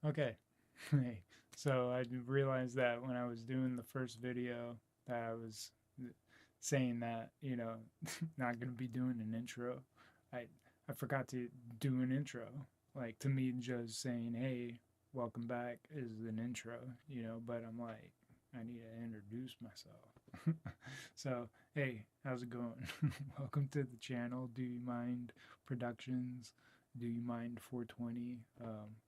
Okay. Hey, so I realized that when I was doing the first video that I was saying that, not going to be doing an intro. I I forgot to do an intro. Like to me just saying, "Hey, welcome back" is an intro, but I'm like I need to introduce myself. So, hey, how's it going? Welcome to the channel. Do you mind Productions? Do you mind 420?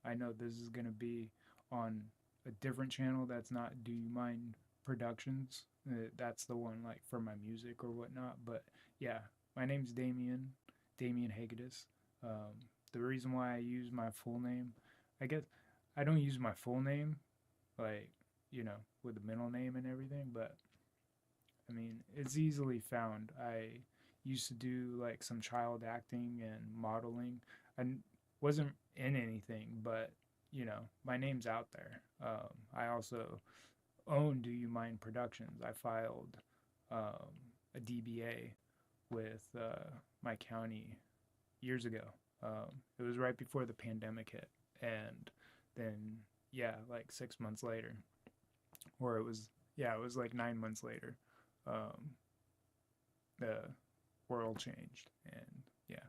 I know this is going to be on a different channel that's not Do You Mind Productions. That's the one like for my music or whatnot. But yeah, my name's Damien Hagedis. The reason why I use my full name, I guess I don't use my full name, like, with the middle name and everything, but I mean, it's easily found. I used to do like some child acting and modeling. I wasn't in anything, but my name's out there. I also own Do You Mind Productions. I filed um, a DBA with my county years ago. It was right before the pandemic hit, and then yeah, like 6 months later, or it was like 9 months later. Um, the world changed, and yeah,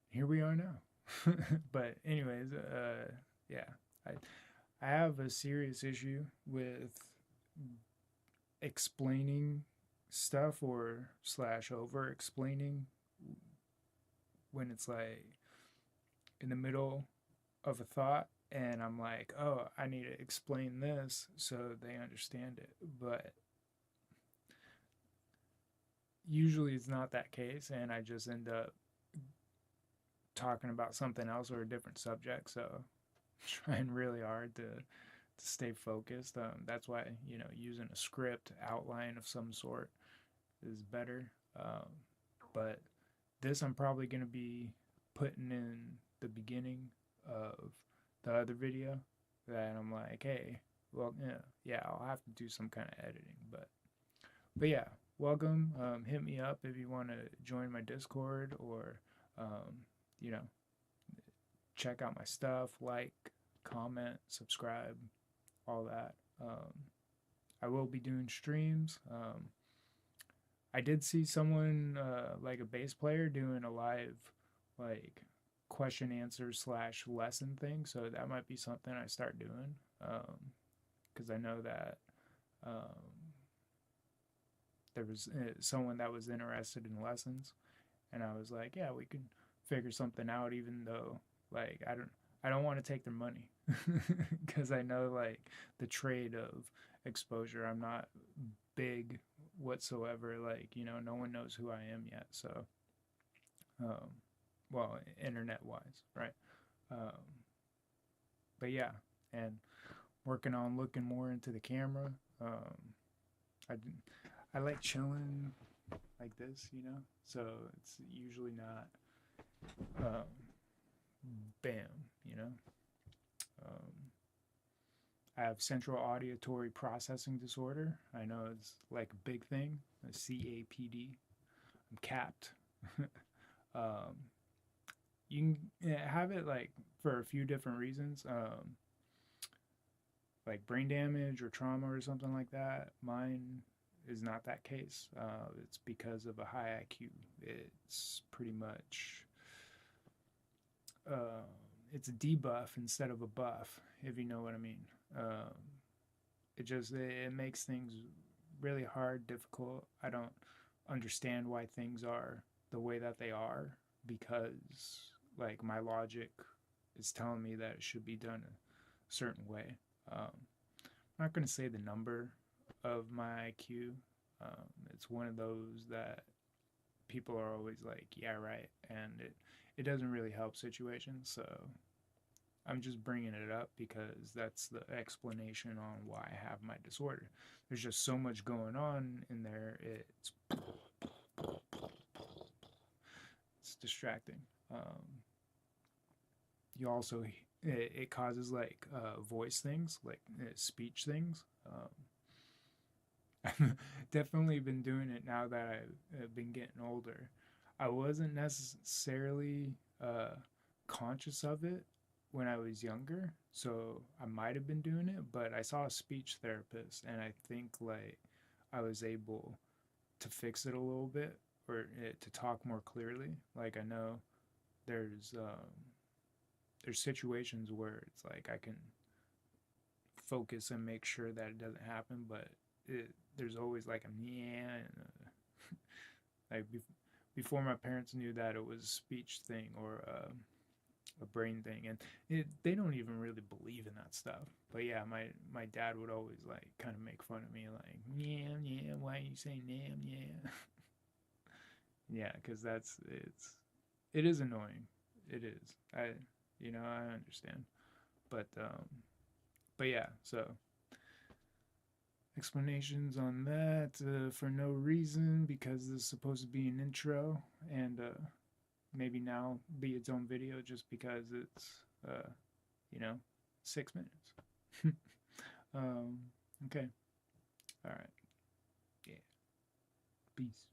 here we are now. But anyways, yeah, I I have a serious issue with explaining stuff or slash over explaining when it's like in the middle of a thought and I'm like, oh, I need to explain this so they understand it. But usually it's not that case, and I just end up talking about something else or a different subject. So trying really hard to stay focused. That's why using a script outline of some sort is better. But this I'm probably going to be putting in the beginning of the other video that I'm like, hey, well, yeah, I'll have to do some kind of editing, but yeah, welcome. Hit me up if you want to join my Discord or you know check out my stuff, like, comment, subscribe, all that. I will be doing streams. I did see someone like a bass player doing a live like question answer slash lesson thing, so that might be something I start doing because I know that um, there was someone that was interested in lessons, and I was like, yeah, we could figure something out, even though like I don't want to take their money because I know like the trade of exposure. I'm not big whatsoever. Like no one knows who I am yet. So, um, well, internet wise, right? Um, but yeah, and working on looking more into the camera. I I like chilling like this. So it's usually not um, bam, you know. Um, I have central auditory processing disorder. I know it's like a big thing, a CAPD. I'm capped. um, you can have it like for a few different reasons, like brain damage or trauma or something like that. Mine is not that case. It's because of a high IQ. It's pretty much uh, it's a debuff instead of a buff, if you know what I mean. Um, it makes things really hard, difficult. I don't understand why things are the way that they are because like my logic is telling me that it should be done a certain way. I'm not going to say the number of my IQ. It's one of those that people are always like, yeah, right, and it doesn't really help situations. So I'm just bringing it up because that's the explanation on why I have my disorder. There's just so much going on in there. It's distracting. You also it causes like voice things, like speech things. I've definitely been doing it now that I've been getting older. I wasn't necessarily conscious of it when I was younger, so I might have been doing it, but I saw a speech therapist, and I think like I was able to fix it a little bit, or to talk more clearly. Like I know there's um, there's situations where it's like I can focus and make sure that it doesn't happen, but there's always like a yeah, like before my parents knew that it was a speech thing or a brain thing, and they don't even really believe in that stuff. But yeah, my dad would always like kind of make fun of me, like yeah, yeah, why are you saying damn, yeah, yeah, because it is annoying. It is. I understand, but yeah. So explanations on that for no reason because this is supposed to be an intro, and maybe now be its own video just because it's uh, you know 6 minutes. um, okay, all right, yeah, peace.